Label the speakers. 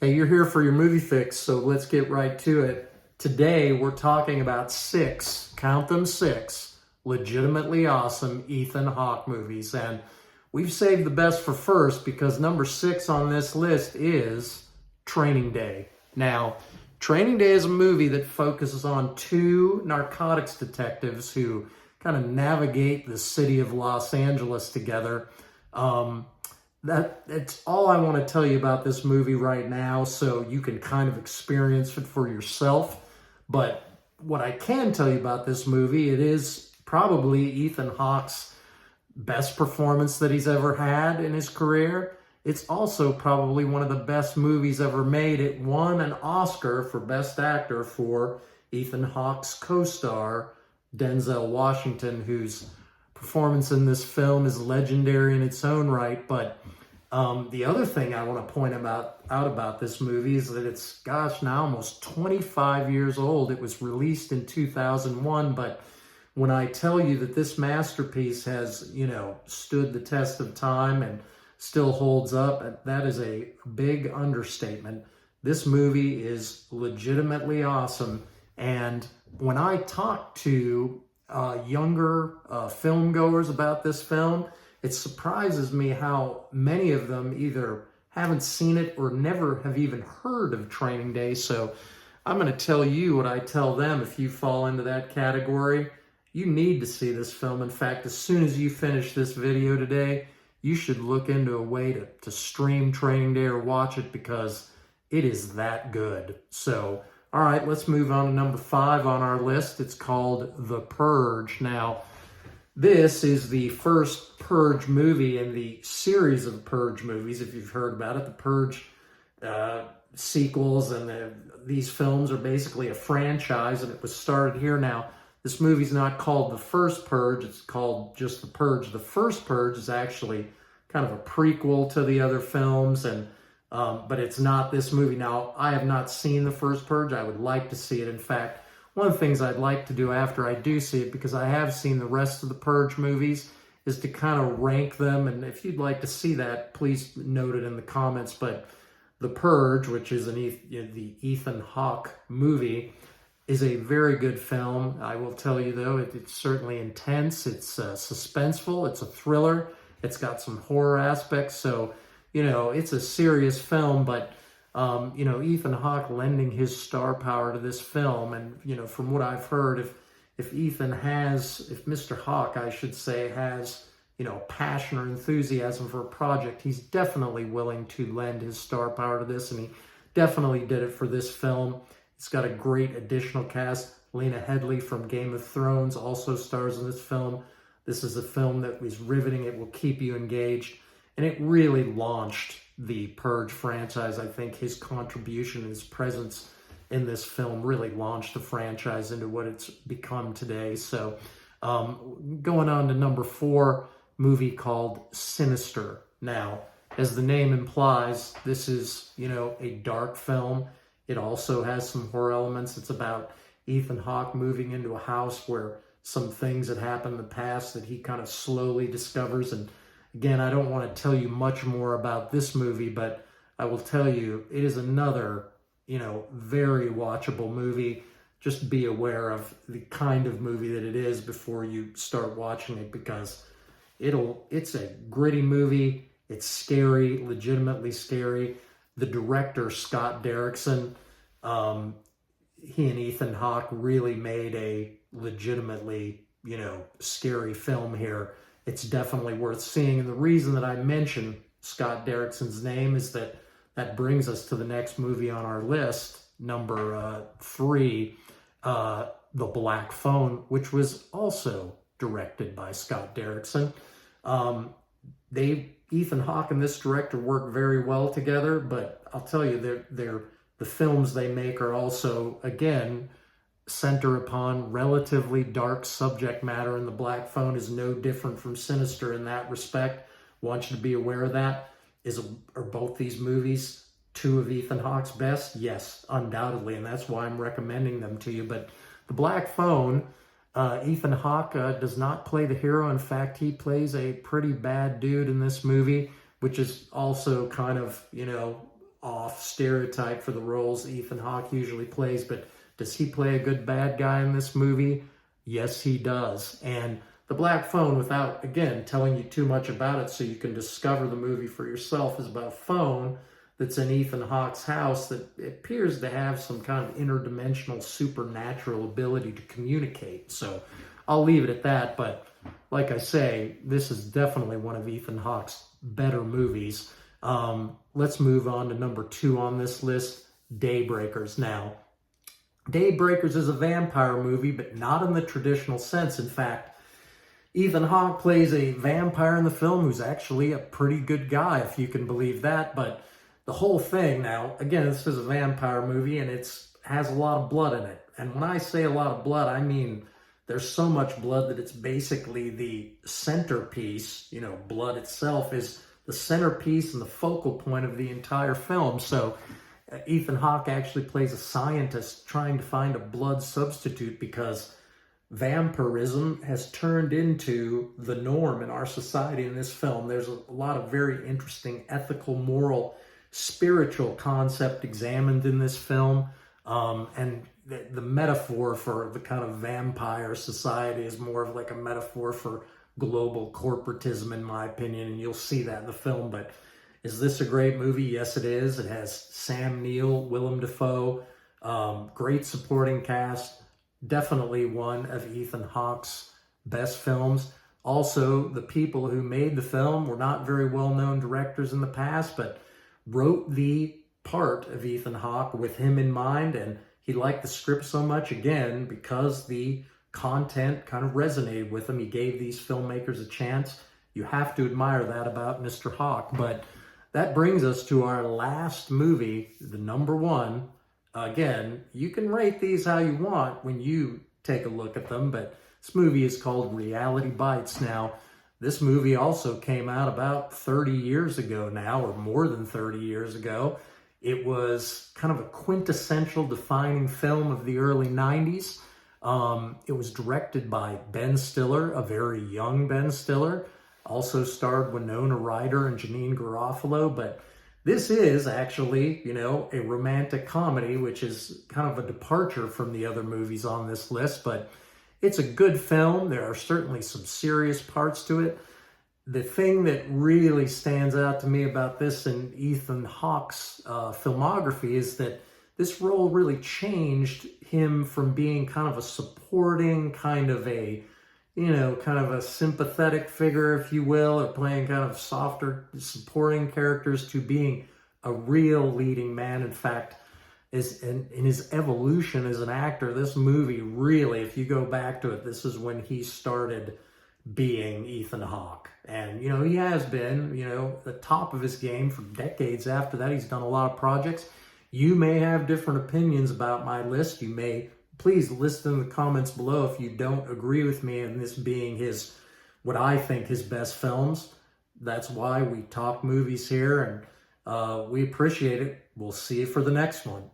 Speaker 1: Hey, you're here for your movie fix, so let's get right to it. Today, we're talking about six, count them six, legitimately awesome Ethan Hawke movies. And we've saved the best for first because number six on this list is Training Day. Now, Training Day is a movie that focuses on two narcotics detectives who kind of navigate the city of Los Angeles together. That's all I want to tell you about this movie right now, so you can kind of experience it for yourself. But what I can tell you about this movie, it is probably Ethan Hawke's best performance that he's ever had in his career. It's also probably one of the best movies ever made. It won an Oscar for Best Actor for Ethan Hawke's co-star, Denzel Washington, whose performance in this film is legendary in its own right. But the other thing I want to point out about this movie is that it's, gosh, now almost 25 years old. It was released in 2001, but when I tell you that this masterpiece has, stood the test of time and still holds up, that is a big understatement. This movie is legitimately awesome. And when I talk to younger film goers about this film, it surprises me how many of them either haven't seen it or never have even heard of Training Day. So I'm going to tell you what I tell them. If you fall into that category, you need to see this film. In fact, as soon as you finish this video today, you should look into a way to stream Training Day or watch it because it is that good. So, all right, let's move on to number 5 on our list. It's called The Purge. Now, this is the first Purge movie in the series of Purge movies, if you've heard about it. The Purge sequels and these films are basically a franchise, and it was started here. Now, this movie's not called The First Purge, it's called just The Purge. The First Purge is actually kind of a prequel to the other films, and but it's not this movie. Now, I have not seen The First Purge. I would like to see it. In fact, one of the things I'd like to do after I do see it, because I have seen the rest of the Purge movies, is to kind of rank them. And if you'd like to see that, please note it in the comments. But The Purge, which is the Ethan Hawke movie, is a very good film. I will tell you, though, it's certainly intense. It's suspenseful. It's a thriller. It's got some horror aspects. So, it's a serious film, but Ethan Hawke lending his star power to this film. And, from what I've heard, if Mr. Hawke, I should say, has, passion or enthusiasm for a project, he's definitely willing to lend his star power to this. And he definitely did it for this film. It's got a great additional cast. Lena Headey from Game of Thrones also stars in this film. This is a film that was riveting. It will keep you engaged. And it really launched the Purge franchise. I think his contribution, his presence in this film really launched the franchise into what it's become today. So going on to number 4, movie called Sinister. Now, as the name implies, this is, a dark film. It also has some horror elements. It's about Ethan Hawke moving into a house where some things that happened in the past that he kind of slowly discovers. And again, I don't want to tell you much more about this movie, but I will tell you it is another, very watchable movie. Just be aware of the kind of movie that it is before you start watching it, because it's a gritty movie. It's scary, legitimately scary. The director, Scott Derrickson, he and Ethan Hawke really made a legitimately, scary film here. It's definitely worth seeing. And the reason that I mention Scott Derrickson's name is that brings us to the next movie on our list, number 3, The Black Phone, which was also directed by Scott Derrickson. Ethan Hawke and this director work very well together, but I'll tell you, the films they make are also, again, center upon relatively dark subject matter, and The Black Phone is no different from Sinister in that respect. I want you to be aware of that. Are both these movies 2 of Ethan Hawke's best? Yes, undoubtedly, and that's why I'm recommending them to you. But The Black Phone, Ethan Hawke does not play the hero. In fact, he plays a pretty bad dude in this movie, which is also kind of, off stereotype for the roles Ethan Hawke usually plays, but does he play a good bad guy in this movie? Yes, he does. And The Black Phone, without, again, telling you too much about it so you can discover the movie for yourself, is about a phone that's in Ethan Hawke's house that appears to have some kind of interdimensional supernatural ability to communicate. So I'll leave it at that, but like I say, this is definitely one of Ethan Hawke's better movies. Let's move on to number 2 on this list, Daybreakers. Now, Daybreakers is a vampire movie, but not in the traditional sense. In fact, Ethan Hawke plays a vampire in the film who's actually a pretty good guy, if you can believe that. But the whole thing, now, again, this is a vampire movie, and it has a lot of blood in it. And when I say a lot of blood, I mean there's so much blood that it's basically the centerpiece. You know, blood itself is the centerpiece and the focal point of the entire film. So Ethan Hawke actually plays a scientist trying to find a blood substitute because vampirism has turned into the norm in our society in this film. There's a lot of very interesting ethical, moral, spiritual concept examined in this film. And the metaphor for the kind of vampire society is more of like a metaphor for global corporatism, in my opinion, and you'll see that in the film. But is this a great movie? Yes, it is. It has Sam Neill, Willem Dafoe, great supporting cast. Definitely one of Ethan Hawke's best films. Also, the people who made the film were not very well-known directors in the past, but wrote the part of Ethan Hawke with him in mind, and he liked the script so much, again, because the content kind of resonated with him. He gave these filmmakers a chance. You have to admire that about Mr. Hawke. But that brings us to our last movie, the number 1. Again, you can rate these how you want when you take a look at them, but this movie is called Reality Bites. Now, this movie also came out about 30 years ago now, or more than 30 years ago. It was kind of a quintessential defining film of the early 90s. It was directed by Ben Stiller, a very young Ben Stiller. Also starred Winona Ryder and Janine Garofalo, but this is actually, you know, a romantic comedy, which is kind of a departure from the other movies on this list, but it's a good film. There are certainly some serious parts to it. The thing that really stands out to me about this and Ethan Hawke's filmography is that this role really changed him from being kind of a supporting, kind of a, you know, kind of a sympathetic figure, if you will, or playing kind of softer supporting characters, to being a real leading man. In fact, in his evolution as an actor, this movie really, if you go back to it, this is when he started being Ethan Hawke. And, you know, he has been, you know, the top of his game for decades after that. He's done a lot of projects. You may have different opinions about my list. You may, please list in the comments below if you don't agree with me in this being his, what I think his best films. That's why we talk movies here, and we appreciate it. We'll see you for the next one.